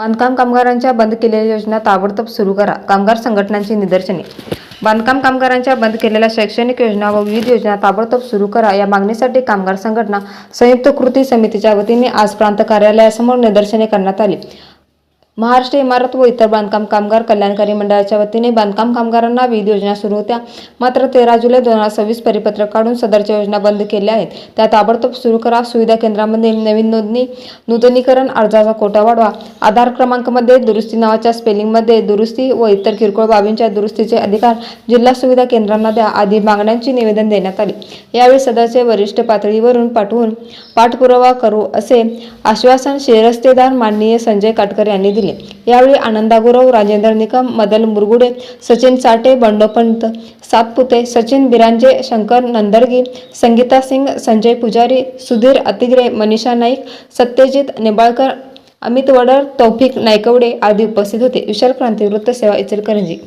बांधकाम कामगारांच्या बंद केलेल्या योजना ताबडतोब सुरू करा. कामगार संघटनांची निदर्शने. बांधकाम कामगारांच्या बंद केलेल्या शैक्षणिक योजना व विविध योजना ताबडतोब सुरू करा या मागणीसाठी कामगार संघटना संयुक्त कृती समितीच्या वतीने आज प्रांत कार्यालयासमोर निदर्शने करण्यात आली. महाराष्ट्र इमारत व इतर बांधकाम कामगार कल्याणकारी मंडळाच्या वतीने बांधकाम कामगारांना विविध योजना सुरू होत्या. मात्र 13 जुलै 2026 परिपत्रक काढून सदरच्या योजना बंद केल्या आहेत. त्या ताबडतोब सुरू करा. सुविधा केंद्रामध्ये नवीन नोंदणी, नूतनीकरण, अर्जाचा कोटा वाढवा, आधार क्रमांकामध्ये दुरुस्ती, नावाच्या स्पेलिंगमध्ये दुरुस्ती व इतर किरकोळ बाबींच्या दुरुस्तीचे अधिकार जिल्हा सुविधा केंद्रांना द्या आदी मागण्यांची निवेदन देण्यात आली. यावेळी सदरचे वरिष्ठ पातळीवरून पाठपुरावा करू असे आश्वासन शिरस्तेदार माननीय संजय काटकर यांनी दिले. यावेळी आनंदा गुरव, राजेंद्र निकम, मदन मुरगुडे, सचिन साठे, बंडोपंत सातपुते, सचिन बिरांजे, शंकर नंदरगी, संगीता सिंग, संजय पुजारी, सुधीर अतिग्रे, मनीषा नाईक, सत्यजित निंबाळकर, अमित वडर, तौफिक नायकवडे आदी उपस्थित होते. विशाल क्रांती वृत्त सेवा, इचलकरंजी.